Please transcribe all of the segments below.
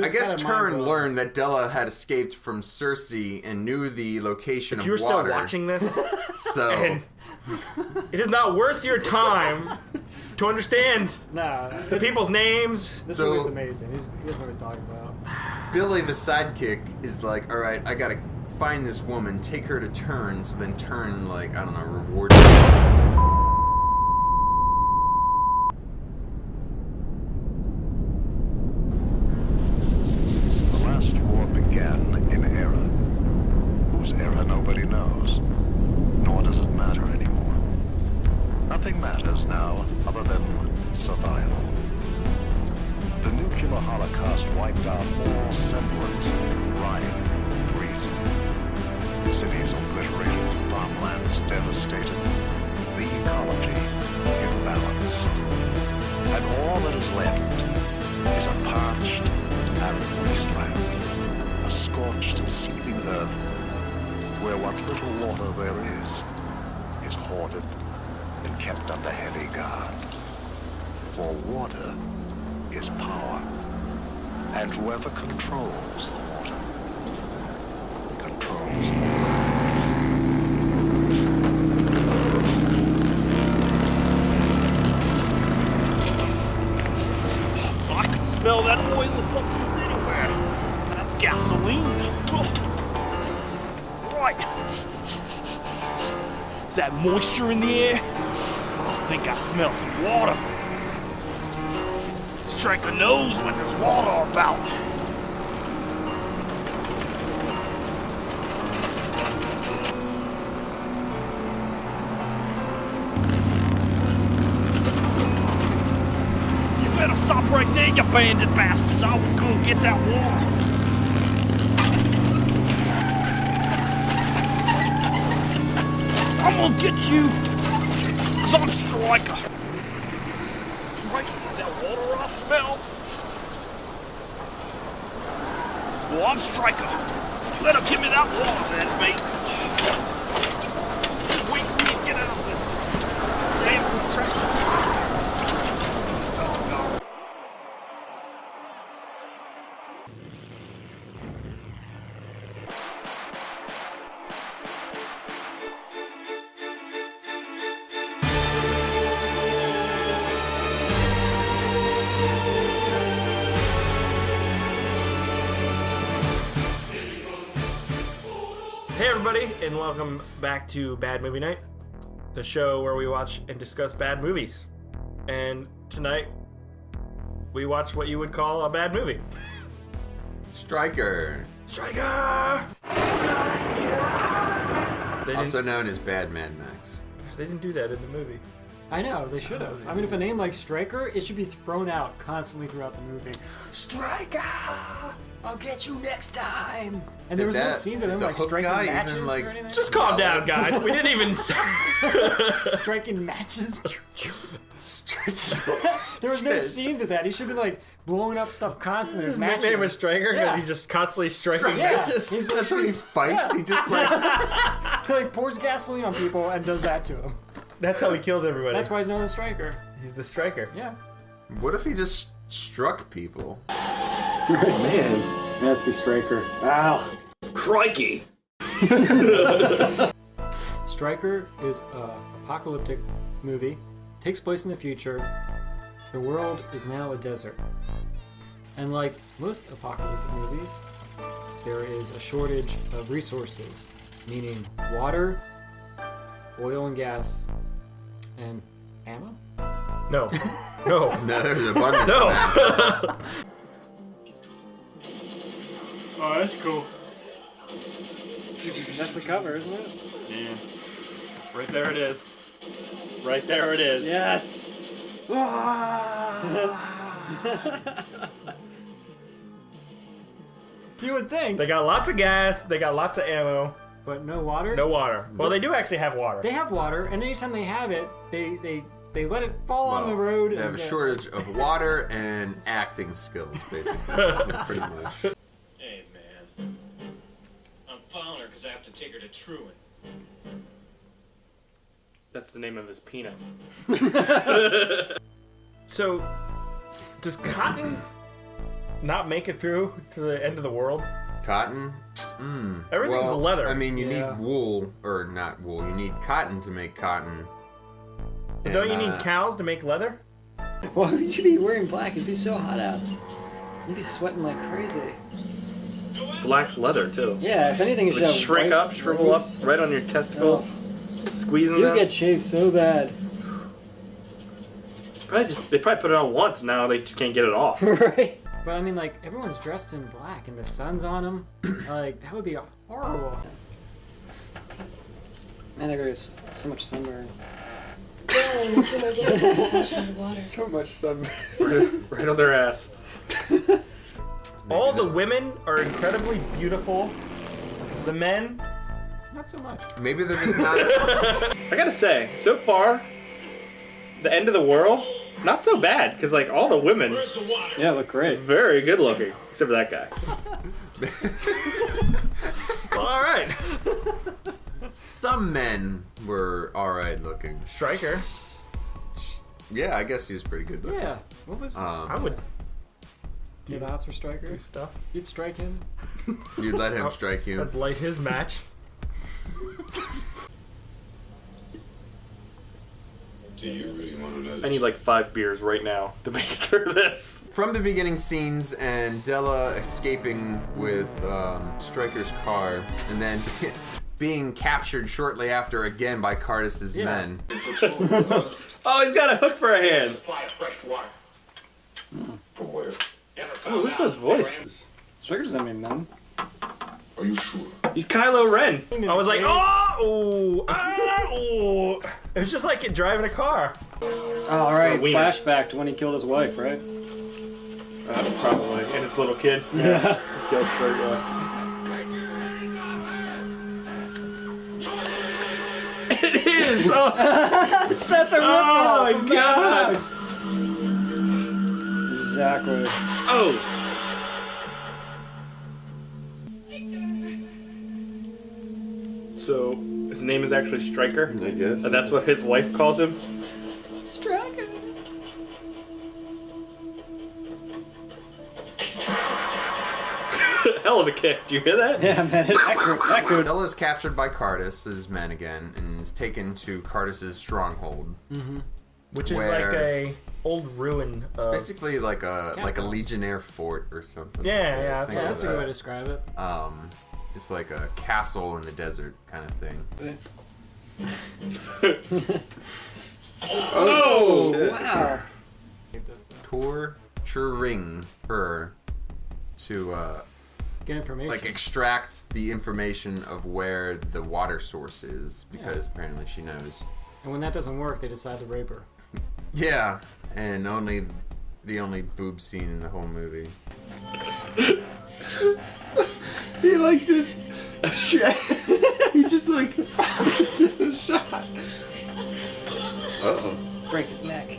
I guess Turin learned that Della had escaped from Cersei and knew the location of water. If you're still watching this, so and it is not worth your time to understand the people's names. This movie's amazing. He doesn't know what he's talking about. Billy, the sidekick, is like, all right, I gotta find this woman, take her to Turin, so then Turin, like, I don't know, rewards her. In era, whose era nobody knows, nor does it matter anymore. Nothing matters now other than survival. The nuclear holocaust wiped out all semblance of rhyme and reason. Cities obliterated, farmlands devastated, the ecology imbalanced. And all that is left is a parched, arid wasteland. A scorched and seething earth, where what little water there is hoarded and kept under heavy guard. For water is power, and whoever controls the water controls the world. I can smell that oil from anywhere. Gasoline. Right. Is that moisture in the air? I think I smell some water. Stryker knows when there's water about. You better stop right there, you bandit bastards. I will go get that water. I'm gonna get you, 'cause I'm Stryker. Stryker, that water I smell? Well, I'm Stryker. You better give me that water then, mate. Just wait for me to get out of this damn contraption. Hey everybody, and welcome back to Bad Movie Night, the show where we watch and discuss bad movies. And tonight, we watch what you would call a bad movie. Stryker. Stryker! Also known as Bad Mad Max. They didn't do that in the movie. I know, they should have. I mean, if a name like Stryker, it should be thrown out constantly throughout the movie. Stryker! I'll get you next time! And there was no scenes of them like striking matches or anything. Just calm down, guys. We didn't even... Striking matches? There was no scenes of that. He should be like blowing up stuff constantly. His nickname was Stryker because he's just constantly striking matches. That's when he fights. He just like... he like pours gasoline on people and does that to them. That's how he kills everybody. That's why he's known as Stryker. He's the Stryker. Yeah. What if he just struck people? You're right, man. It has to be Stryker. Ow. Crikey. Stryker is an apocalyptic movie. Takes place in the future. The world is now a desert. And like most apocalyptic movies, there is a shortage of resources, meaning water, oil and gas, and ammo? No. No. No, there's an abundance No. of that. Oh, that's cool. That's the cover, isn't it? Yeah. Right there it is. Right there it is. Yes! You would think. They got lots of gas, they got lots of ammo. But no water? No water. Well, they do actually have water. They have water, and anytime they have it, they let it fall on the road. They have a shortage of water and acting skills, basically. Pretty much. Hey, man. I'm following her because I have to take her to Truant. That's the name of his penis. So, does cotton not make it through to the end of the world? Cotton? Everything's leather. I mean, you Yeah. need wool, or not wool, you need cotton to make cotton. But don't you need cows to make leather? Why would you be wearing black? It'd be so hot out. You'd be sweating like crazy. Black leather too. Yeah, if anything, it It would shrink up, shrivel up, right on your testicles, squeezing You them. get shaved so bad. They probably put it on once. Now they just can't get it off. Right. But I mean, like, everyone's dressed in black and the sun's on them. Like, that would be horrible. Man, there goes so much sunburn. So much sunburn. right on their ass. All the women are incredibly beautiful. The men, Not so much. Maybe they're just not. I gotta say, so far, the end of the world, not so bad. Because like all the women, Where's the water? Yeah, look great. very good looking, except for that guy. well, all right. Some men were alright looking. Stryker. Yeah, I guess he was pretty good looking. Yeah. What was... I would you have hots for Stryker? do stuff. You'd strike him? You'd let him strike you. I'd light his match. Do you really want to know I this? need like 5 beers right now to make it through this. From the beginning scenes and Della escaping with Stryker's car and then being captured shortly after again by Cardis's Yeah. men. Oh, he's got a hook for a hand. Supply of fresh water. From where? Oh, listen to his voice. Stryker doesn't mean men. Are you sure? He's Kylo Ren. I was like, oh. It was just like driving a car. Oh, alright. wiener. Flashback to when he killed his wife, right? Probably. And his little kid. Yeah. Killed straight away. It is! Oh, It's such a oh my god! Exactly. Oh! So, his name is actually Stryker? I guess. And that's what his wife calls him? Stryker. Hell of a kick. Do you hear that? Yeah, man, it's accurate. Della is captured by Cardis's men again and is taken to Cardis's stronghold. Which is Where- like a old ruin. It's basically like a Catacombs. Legionnaire fort or something. Yeah, yeah, Think Yeah, of that's a good way to that. describe it. It's like a castle in the desert kind of thing. Oh! Wow. Torturing her to Get information. like extract the information of where the water source is because apparently she knows. And when that doesn't work, they decide to rape her. Yeah, and the only boob scene in the whole movie. He like just he just like shot. Uh-oh. Break his neck.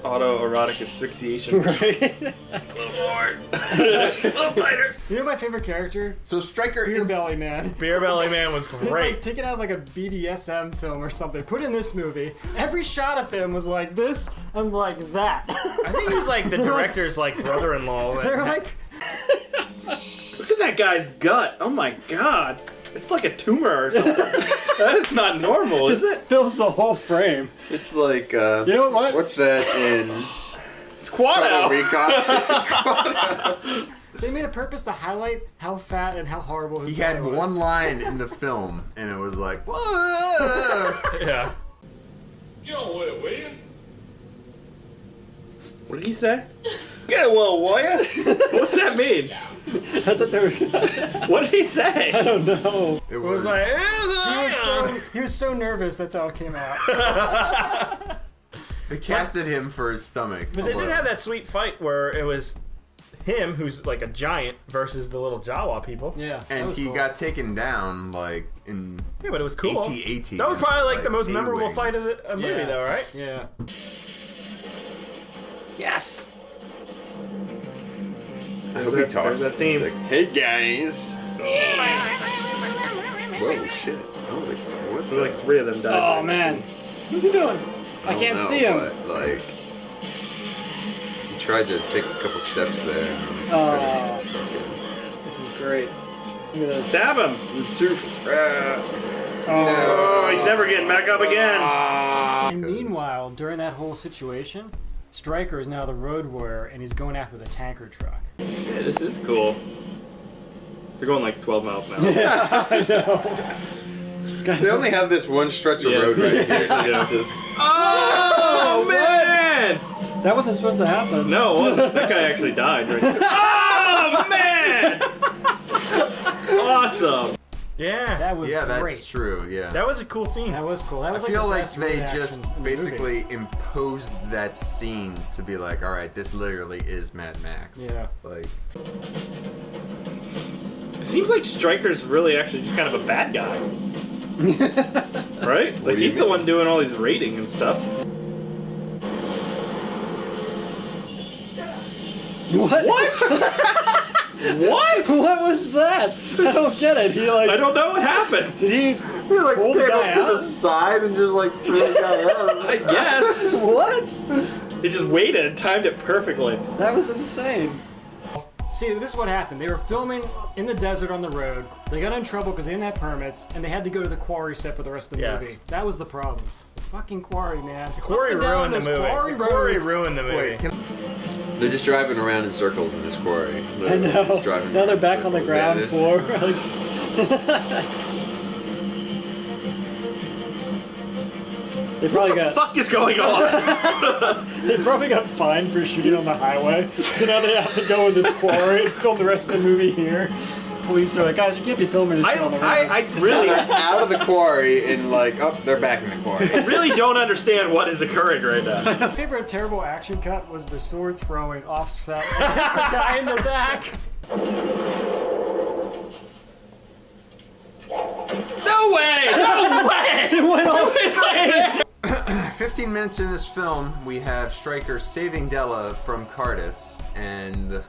Autoerotic asphyxiation. Right? A little more. A little tighter. You know my favorite character? So Stryker Beer Belly Man. Beer Belly Man was He's like great. taken out of like a BDSM film or something. Put in this movie. Every shot of him was like this and like that. I think he was like the director's like brother-in-law. They're like, Look at that guy's gut. Oh my god. It's like a tumor or something. That is not normal, is it? fills the whole frame. It's like You know what? what's that in It's Quado. Recon? They made a purpose to highlight how fat and how horrible his He had belly was. one line in the film, and it was like, whoa! Yeah. You don't will you? What did he say? Get a little warrior. What's that mean? I thought they were. What did he say? I don't know. It It was like, He was so nervous. That's how it came out. they casted him for his stomach. But they did have that sweet fight where it was him, who's like a giant, versus the little Jawa people. Yeah. that and was he cool. got taken down like in Yeah, but it was cool. AT-AT. That was probably like the most memorable A-wings. fight of the movie, Yeah. though, right? Yeah. Yes. I hope he talks. There's that theme. He's like, hey guys. Whoa, shit. Holy fuck. What Like 3 of them died. Oh man. What's he doing? I don't can't know, see him. But, like, he tried to take a couple steps there. Oh. This is great. Look at this. Stab him! Oh, He's never getting back up again. And meanwhile, during that whole situation, Stryker is now the road warrior, and he's going after the tanker truck. Yeah, this is cool. They're going like 12 miles an hour. Yeah, I know. They only have this one stretch of road right here. Oh, man! That wasn't supposed to happen. No, it wasn't. That guy actually died right there. Oh, man! Awesome. Yeah. That was Yeah, great. that's true. Yeah. That was a cool scene. That was cool. That was I feel the like best they road just action in the basically movie. imposed that scene to be like, all right, this literally is Mad Max. Yeah. Like, It seems like Stryker's really actually just kind of a bad guy. Right? Like, do you he's the mean? one doing all these raiding and stuff. What? What? What? What was that? I don't get it. He I don't know what happened. Did he like pull the guy out? side and just like threw the guy out. I guess. What? He just waited and timed it perfectly. That was insane. See, this is what happened. They were filming in the desert on the road. They got in trouble because they didn't have permits, and they had to go to the quarry set for the rest of the Yes. movie. That was the problem. The fucking quarry, man. Quarry Up and down ruined the those movie. Quarry Quarry roads. ruined the movie. Wait, they're just driving around in circles in this quarry. I Literally know. just driving Now around they're in back on the circles. ground Yeah, this- floor. They probably What the fuck is going on? They probably got fined for shooting on the highway, so now they have to go in this quarry and film the rest of the movie here. Police are like, guys, you can't be filming this shit on the road. I really, They're out of the quarry and like, oh, they're back in the quarry. really don't understand what is occurring right now. My favorite terrible action cut was the sword throwing offset the guy in the back. No way! No way! It went off. 15 minutes in this film, we have Stryker saving Della from Cardis, and the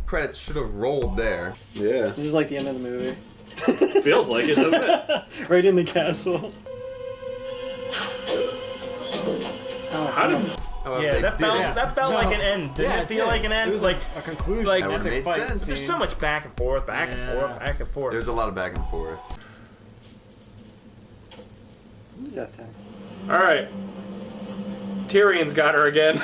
credits should have rolled there. Yeah. This is like the end of the movie. Feels like it, doesn't it? Right in the castle. How did... Yeah, that felt like an end. Didn't it feel like an end? It was like a conclusion. like- an That would've epic made fight sense. scene. there's so much back and forth, back and forth, back and forth. There's a lot of back and forth. What is that thing? Alright. Tyrion's got her again.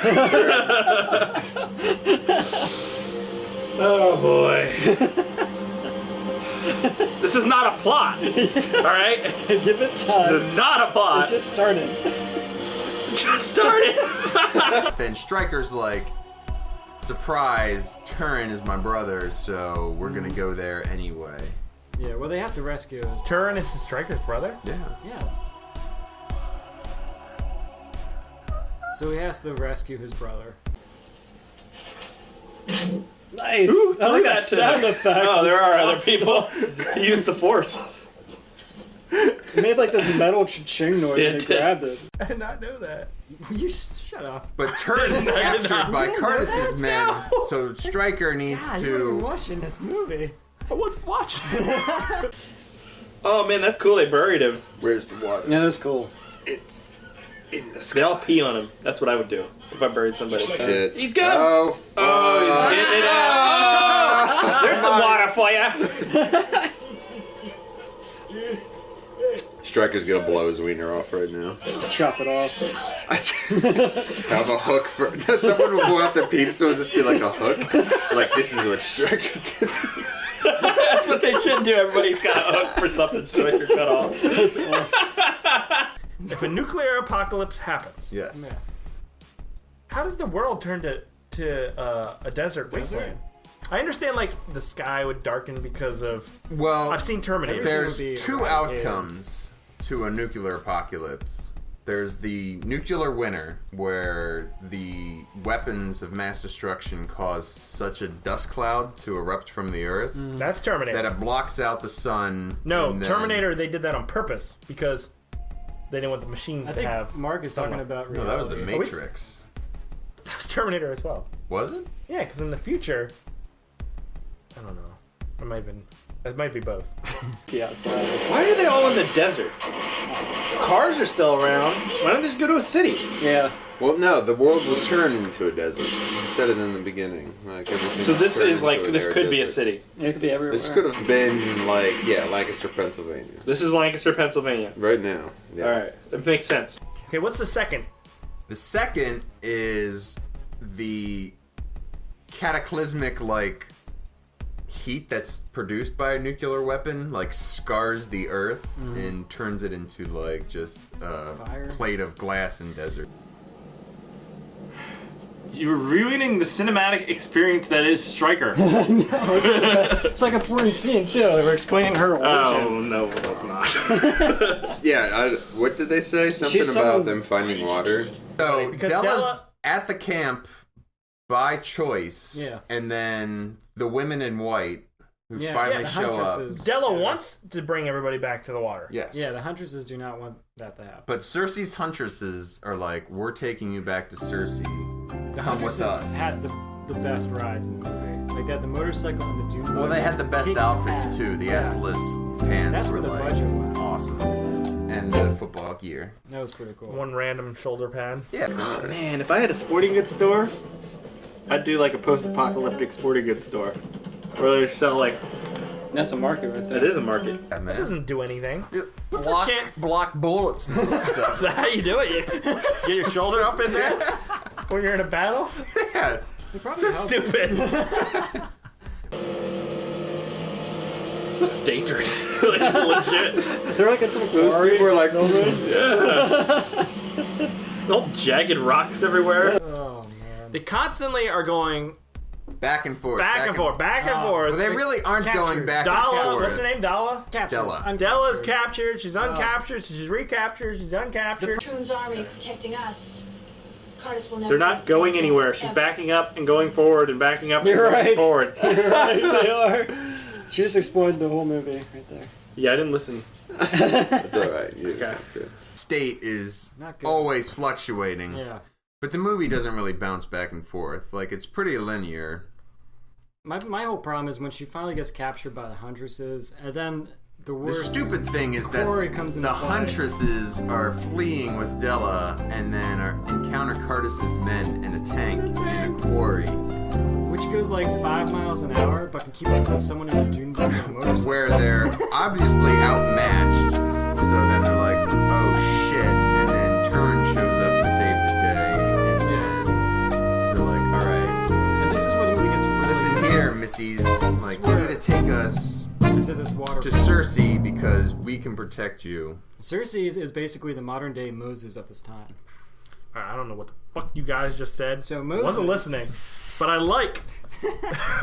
Oh boy. This is not a plot. Alright? Give it time. This is not a plot. It just started. Just started. Then Stryker's like, surprise, Turin is my brother, so we're gonna go there anyway. Yeah, well, they have to rescue his... Turin is Stryker's brother? Yeah. Yeah. So he has to rescue his brother. Nice! Who I threw like that that to sound them? effect. Oh, there are other Awesome. people. Use the force. It made like this metal cha-ching noise Yeah, when it they did. grabbed it. I did not know that. You shut up. But Turin is I did captured not. by You didn't know Cardis' that? men, No. so Stryker needs God, you weren't even to... watching this movie. I wasn't watching. Oh man, that's cool. They buried him. Where's the water? Yeah, that's cool. It's in the They sky. all pee on him. That's what I would do if I buried somebody. Shit. He's got him. Oh, fuck. Oh, he's getting it out. Oh, there's some water for you. Stryker's gonna blow his wiener off right now. Chop it off. Have a hook for... Someone will go out to pee, so it'll just be like a hook. Like, this is what Stryker did. That's what they should do. Everybody's got a hook for something Stryker cut off. That's awesome. If a nuclear apocalypse happens, Yes. Yeah. how does the world turn to a desert wasteland? I understand, like, the sky would darken because of... Well, I've seen Terminator. there's would be two eradicated. outcomes to a nuclear apocalypse. There's the nuclear winter, where the weapons of mass destruction cause such a dust cloud to erupt from the earth That's Terminator. that it blocks out the sun. No, and then- Terminator, they did that on purpose because they didn't want the machines I to think have... Mark is talking tunnel. about No, that was the reality. Matrix. That was Terminator as well. Was it? Yeah, because in the future... I don't know. It might have been. It might be both. Yeah, outside. Why are they all in the desert? Cars are still around. Why don't they just go to a city? Yeah. Well, no, the world was turned into a desert. You said it in the beginning. Like everything. So was this turned is like into this an could be a desert. city. It could be everywhere. This could have been like Lancaster, Pennsylvania. This is Lancaster, Pennsylvania. Right now. Yeah. All right, it makes sense. Okay, what's the second? The second is the cataclysmic like heat that's produced by a nuclear weapon, like scars the earth and turns it into like just a Fire. plate of glass and desert. You're ruining the cinematic experience that is Stryker. It's like a porn scene too. They were explaining her origin. Oh no, that's not. Yeah, what did they say? Something She's about someone's- them finding water. So Because Della's Della- at the camp by choice, Yeah. and then the women in white who finally the show up. Huntresses. Della wants to bring everybody back to the water. Yes. Yeah, the Huntresses do not want that to happen. But Cersei's huntresses are like, we're taking you back to Cersei. The Come with Huntresses us. had the best rides in the movie. Like they had the motorcycle and the dune. Well, they had the best Kick outfits ass. too. The Yeah. S-less pants That's were where the like budget went. awesome, and the football gear. That was pretty cool. One random shoulder pad. Yeah. Man, if I had a sporting goods store, I'd do like a post-apocalyptic sporting goods store, where they sell like. That's a market right there. That is a market. Yeah, man. That doesn't do anything. block, block bullets and Is stuff. that how you do it? You get your shoulder up in there when you're in a battle? Yes. It probably So helps. stupid. This looks dangerous. Like legit. They're like in some Those quarry. people are like, Yeah. It's all jagged rocks everywhere. Oh man. They constantly are going back and forth. back and forth, back and forth. But they really aren't Captured. going back and Dalla, forth. what's her name? Dalla? Captured. Della. Uncaptured. Della's captured, she's uncaptured, she's recaptured, she's uncaptured. Troon's army protecting us. Cardis will never. They're not going anywhere. She's backing up and going forward and backing up and You're going right. forward. You're right, they are. She just explained the whole movie right there. Yeah, I didn't listen. That's all right. You Okay. have to. State is Not good. always fluctuating. Yeah. But the movie doesn't really bounce back and forth. Like, it's pretty linear. My whole problem is when she finally gets captured by the Huntresses, and then the The worst. stupid thing is that Quarry comes into the play. Huntresses are fleeing with Della and then encounter Cardis's men in a tank in a quarry Which goes like 5 miles an hour, but can keep up with someone in a dune buggy on a motorcycle. where they're obviously outmatched. So then they're like, oh shit. And then Turn shows up to save the day. And then they're like, alright, And this is where the movie gets really listen good. here, missies. Like, you need to take us To this water. to Cersei because we can protect you. Cersei is basically the modern day Moses of his time. I don't know what the fuck you guys just said. So I Moses- wasn't listening. But I like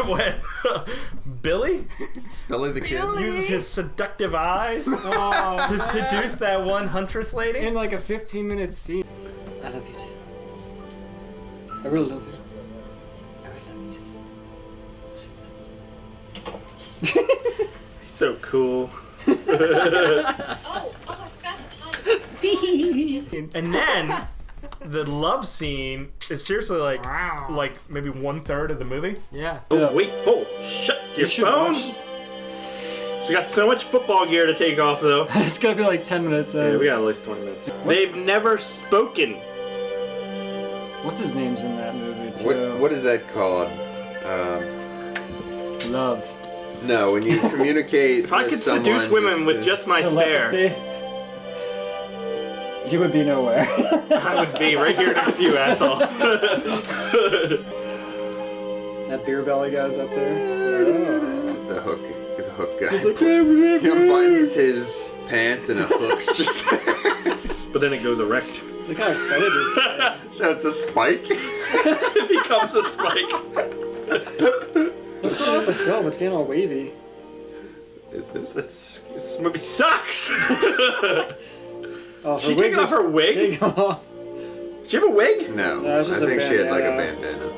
when Billy Billy the Kid. uses his seductive eyes Oh, to seduce that one huntress lady. in like a 15-minute scene. I love you. I really love you. I really love you. So cool. Oh, I forgot to tell you. And then the love scene is seriously like maybe 1/3 of the movie. Yeah. Oh, wait. Oh, shut your should phone. watch. She's got so much football gear to take off, though. It's gonna be like 10 minutes. Yeah, we got at least 20 minutes. They've never spoken. What's his name's in that movie too? What is that called? Love. No, when you communicate. If I could seduce women with just my stare, Telepathy. You would be nowhere. I would be right here next to you, assholes. That beer belly guy's up there. the hook guy. He's like, He unbuttons his pants and a hook's just But then it goes erect. look how excited this guy is. so it's a spike. It becomes a spike. What's going on with the film? It's getting all wavy. This movie sucks. Oh, her She wig taking off just her wig? came off. Did she have a wig? No, No, it's I just a think she had like a bandana. bandana.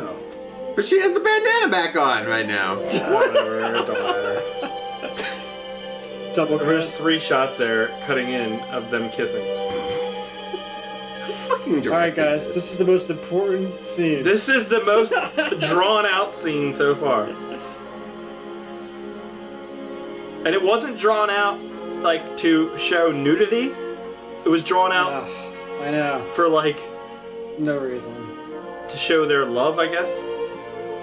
Oh. But she has the bandana back on right now. Whatever, it don't matter. Double There's cross. 3 shots there cutting in of them kissing. Fucking Alright, directed guys, this is the most important scene. This is the most drawn out scene so far. And it wasn't drawn out like to show nudity. It was drawn out I know. for like No reason. to show their love, I guess.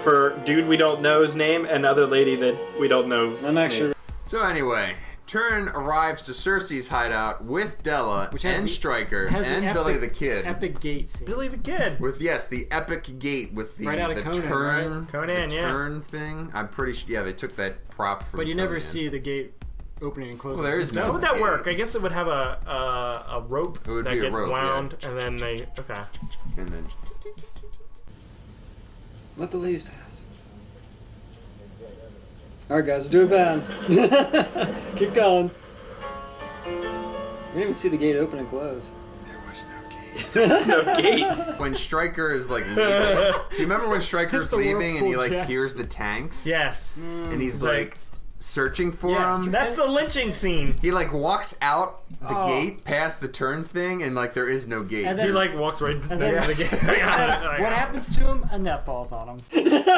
For dude we don't know his name and other lady that we don't know. I'm actually. So anyway, Turin arrives to Cersei's hideout with Della Which has and the- Stryker has the and Billy the epic- Kid. Epic gate scene. Billy the Kid. With the epic gate with the, Right out of the Conan, turn, right? Conan, the yeah. turn thing. I'm pretty sure. Yeah, they took that prop from. But you never Conan. see the gate opening and closing. Well, there It is just no- How would doesn't. that work? I guess it would have a rope It would that be a get rope, wound, yeah. and then they And then Let the ladies pass. Alright, guys, do it bad. Keep going. You didn't even see the gate open and close. there was no gate. There's no gate. When Stryker is like leaving, do you remember when Stryker's It's the leaving and he whirlpool like jets. hears the tanks? yes. And he's It's like searching for Yeah, him. That's the lynching scene. He like walks out the Oh. gate past the turn thing and like there is no gate. And He then- like walks right And next then- to the gate. And what happens to him? A net falls on him.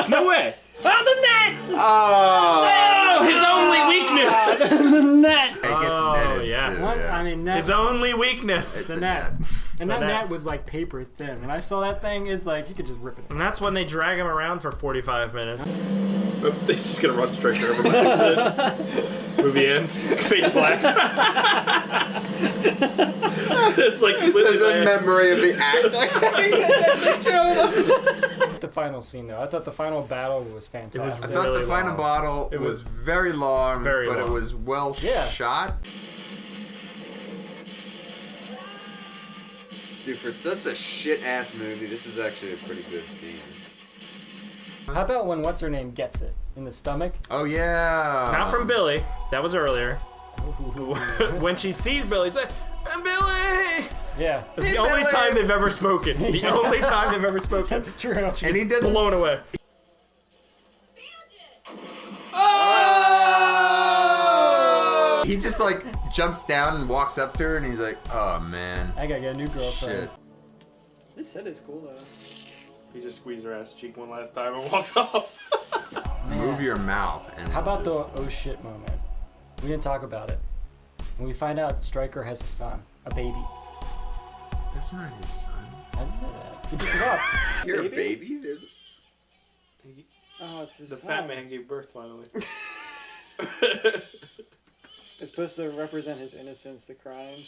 No way. Oh, the net! Oh! Oh, his only weakness. The net! It gets Oh, netted yes. too, What? yeah. I mean, that's His only weakness. the net. And that net. net was like paper thin. When I saw that thing, it's like you could just rip it. And that's when they drag him around for 45 minutes. He's just gonna run Stryker over by accident. Movie ends. Fade to black. It's like This completely is a bad. memory of the act. The final scene, though, I thought the final battle was fantastic. I Really thought the final long. bottle It was was very long, very but it long. was well Yeah. shot. Dude, for such a shit ass movie, this is actually a pretty good scene. How about when what's her name gets it in the stomach? Oh yeah. Not from Billy. That was earlier. When she sees Billy, she's like, Billy! Yeah, It's Hey, the only Billy! time they've ever spoken. The only time they've ever spoken. that's true. And he doesn't. Blown away. Oh! He just like jumps down and walks up to her, and he's like, "Oh man, I gotta get a new girlfriend. shit." This set is cool though. He just squeezed her ass cheek one last time and walks off. Man. Move your mouth. And How about the just- oh shit moment? We didn't talk about it. When we find out Stryker has a son, a baby. That's not his son. I didn't know that. He picked it up. You're Baby? a baby. There's. Oh, it's his The son. fat man gave birth finally. It's supposed to represent his innocence, the crying.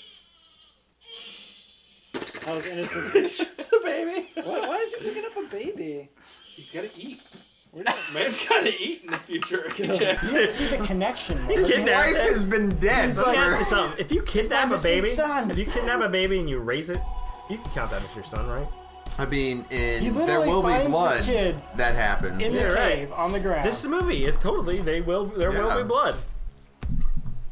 How his innocence was. the baby. What? Why is he picking up a baby? He's gotta eat. We're not. Man's gotta eat in the future. You didn't see the connection. Mark. His Kidnapped wife it. has been dead. He's Let me like- ask you something. If you kidnap my a baby, missing son. if you kidnap a baby and you raise it, you can count that as your son, right? I mean, He in literally There Will Be finds the Blood, kid that happens. in the Yeah, right. cave on the ground. This movie is totally there will Yeah. be blood.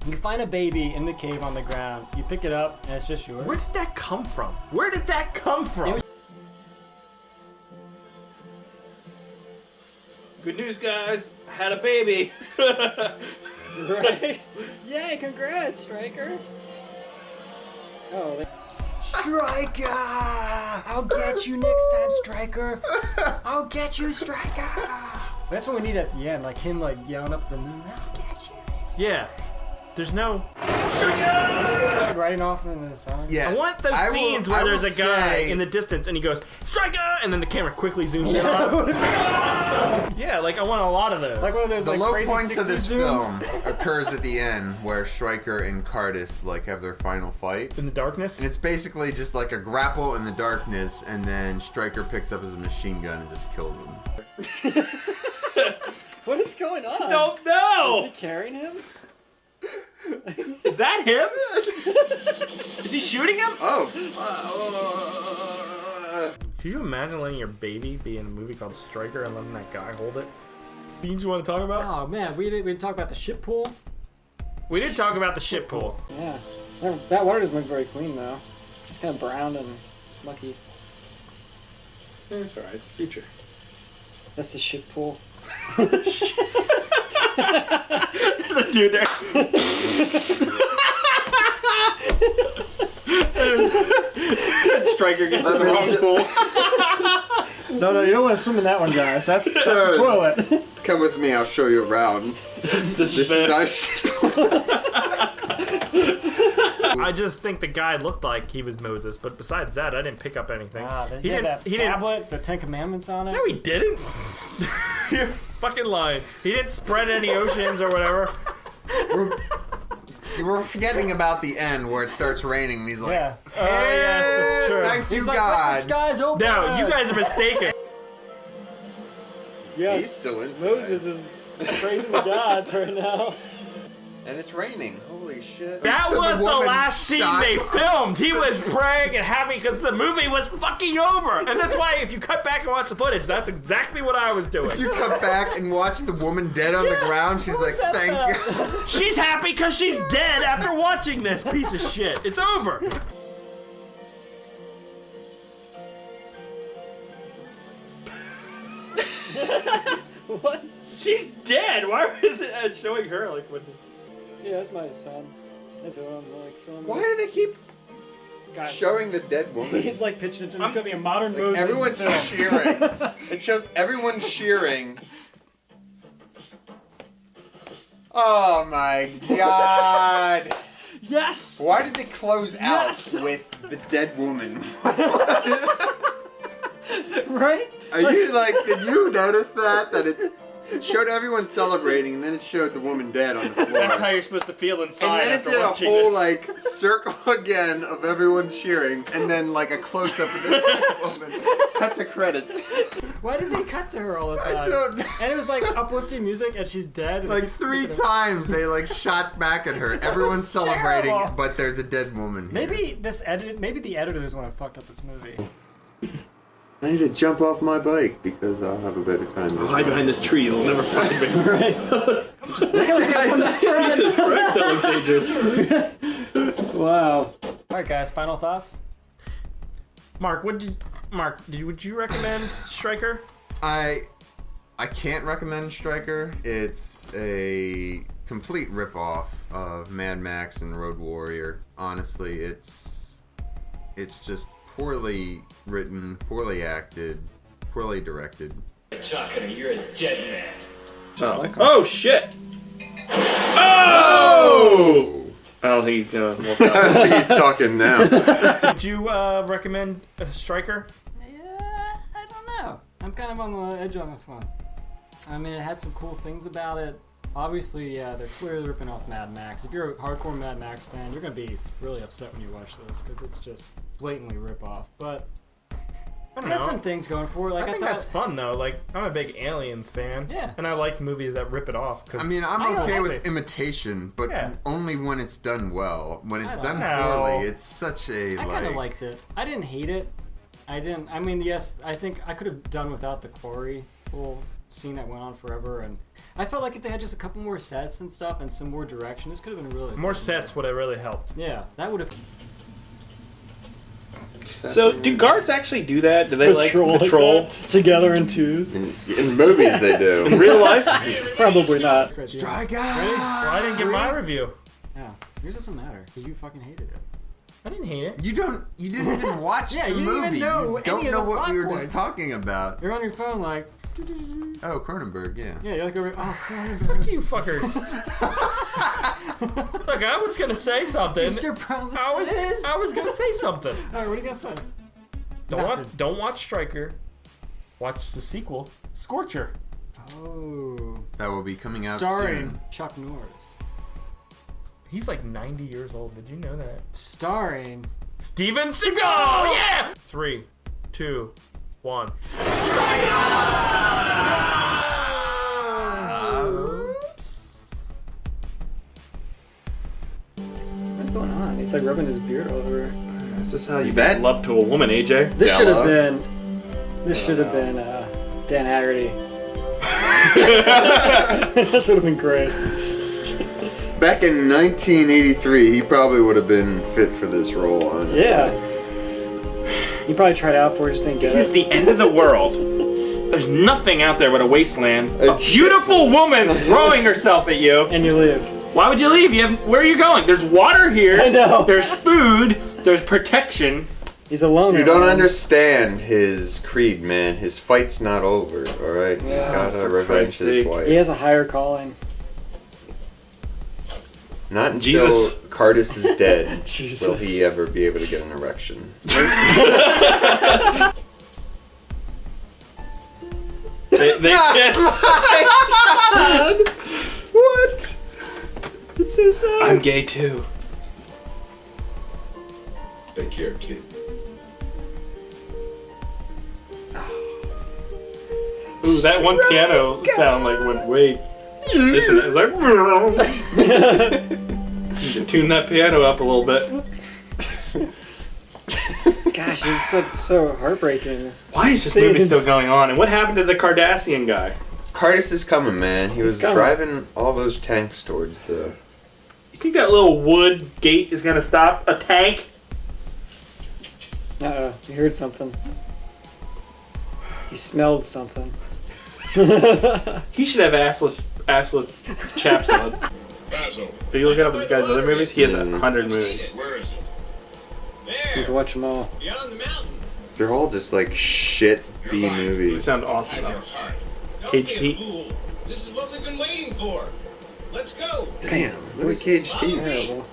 You find a baby in the cave on the ground. You pick it up, and it's just yours. Where did that come from? Where did that come from? was- Good news, guys. I had a baby. Right? Yay! Congrats, Stryker. Oh, they... Stryker! I'll get you next time, Stryker. I'll get you, Stryker. That's what we need at the end, like him, like yelling up at the moon. I'll get you. Yeah. There's no. Riding off in the sun. Yes. I want those I will- scenes where I there's will a guy say- in the distance and he goes, Stryker! And then the camera quickly zooms in on him. Yeah, like I want a lot of those. Like one of those The like low crazy points of 60 this zooms. film occurs at the end, where Stryker and Cardis like have their final fight, in the darkness. and it's basically just like a grapple in the darkness, and then Stryker picks up his machine gun and just kills him. What is going on? Don't Is know. he carrying him? Is that him? Is he shooting him? Oh. Could you imagine letting your baby be in a movie called Stryker and letting that guy hold it? Scenes you want to talk about? Oh man, we didn't talk about the ship pool. We did talk about the ship pool. Yeah, that water doesn't look very clean though. It's kind of brown and mucky. Yeah, it's alright. It's future. That's the ship pool. There's a dude there. Stryker gets in the wrong pool. No, you don't want to swim in that one, guys. That's the toilet. Come with me, I'll show you around. This is nice. I just think the guy looked like he was Moses, but besides that, I didn't pick up anything. He had that tablet, the Ten Commandments on it. No, he didn't. You're fucking lying. He didn't spread any oceans or whatever. You were forgetting about the end where it starts raining and he's like, Yeah. Oh, yes, that's true. Thank you, He's like, God. "Let the skies open." No, you guys are mistaken. Yes. He's still inside. Moses is praising the gods right now. And it's raining. Holy shit. That So was the woman last scene shot- they filmed. He was praying and happy because the movie was fucking over. And that's why if you cut back and watch the footage, that's exactly what I was doing. You come back and watch the woman dead on the ground. She's like, thank you. She's happy because she's dead after watching this piece of shit. It's over. What? She's dead. Why is it showing her like what? Yeah, that's my son. That's what I'm like filming. Why do they keep Guys, showing the dead woman? He's like pitching it to me. It's gonna be a modern Like, Moses everyone's film. cheering. It shows everyone cheering. Oh my god. Yes. Why did they close Yes! out with the dead woman? Right? Are you like, did you notice that? That it showed everyone celebrating and then it showed the woman dead on the floor. That's how you're supposed to feel And inside then it after did a watching whole this. like circle again of everyone cheering, and then like a close up of this woman. Cut the credits. Why did they cut to her all the time? I don't know. And it was like uplifting music, and she's dead. And Like 3 times they like shot back at her. Everyone's celebrating, terrible. but there's a dead woman here. Maybe the editors want to fucked up this movie. I need to jump off my bike because I'll have a better time. Hide behind this tree. You'll never find me. Right? Jesus Christ, selling pages. Wow. All right, guys. Final thoughts. Mark, would you recommend Stryker? I can't recommend Stryker. It's a complete ripoff of Mad Max and Road Warrior. Honestly, it's just poorly written, poorly acted, poorly directed. Talking to you, you're a dead man. Oh shit! Oh! I don't think he's gonna walk out. He's talking now. Would you recommend Stryker? Yeah, I don't know. I'm kind of on the edge on this one. I mean, it had some cool things about it. Obviously, yeah, they're clearly ripping off Mad Max. If you're a hardcore Mad Max fan, you're gonna be really upset when you watch this because it's just blatantly rip off. But I it don't had know. some things going for it. Like I think thought, that's fun though. Like I'm a big Aliens fan. Yeah. And I like movies that rip it off. 'Cause I mean, I'm I okay like with imitation, but Yeah. only when it's done well. When it's I done don't know. poorly, it's such a I kind of liked it. I didn't hate it. I mean, yes, I think I could have done without the quarry whole scene that went on forever, and I felt like if they had just a couple more sets and stuff and some more direction, this could have been really more good. sets would have really helped. Yeah, that would have. So, do guards actually do that? Do they Patrol patrol? together in twos. In movies, they do. In real life? Probably not. Strike Well, out! I didn't get my review. Yeah, yours doesn't matter because you fucking hated it. I didn't hate it. You didn't even watch Yeah, the you didn't even movie. know You any don't of know the what we were plot just points. talking about. You're on your phone like. Oh, Cronenberg, yeah. Yeah, you're like over. Oh, Fuck you fuckers. Look, I was gonna say something. Mr. Promises. I was gonna say something. All right, what are you gonna say? Don't watch Stryker. Watch the sequel, Scorcher. Oh. That will be coming out Starring soon. Chuck Norris. He's like 90 years old. Did you know that? Starring. Steven Seagal. Yeah. 3, 2, 1. What's going on? He's like rubbing his beard all over. This is how you Is that- make love to a woman, AJ. This should have Della? been. This should have been Dan Haggerty. This would have been great. Back in 1983, he probably would have been fit for this role, honestly. Yeah. You probably tried out for it, just didn't get It's it. the end of the world. There's nothing out there but a wasteland. A A beautiful woman throwing herself at you. And you leave. Why would you leave? Where are you going? There's water here. I know. There's food. There's protection. He's a loner. You don't man. understand his creed, man. His fight's not over, alright? Yeah, He gotta for revenge Christ's his sake. wife. He has a higher calling. Not until Jesus. Cardis is dead will Jesus. he ever be able to get an erection. They kissed. What? It's so sad. I'm gay too. Take care, kid. Ooh, that one piano sound like went way dissonant. It was like. You can tune that piano up a little bit. Gosh, it's so heartbreaking. Why is this movie still going on? And what happened to the Cardassian guy? Cardis is coming, man. He was coming. driving all those tanks towards the... You think that little wood gate is gonna stop a tank? You heard something. You smelled something. He should have assless chaps on. Basil. But you look up this guy's other movies, he has 100 movies. Where is it? You There. have to watch them all. Beyond the mountain. They're all just like shit B They movies. sound awesome I'm though. your heart. Don't Cage be a Pete. fool. This is what we've been waiting for. Let's go. Damn, look at Cage T. Terrible.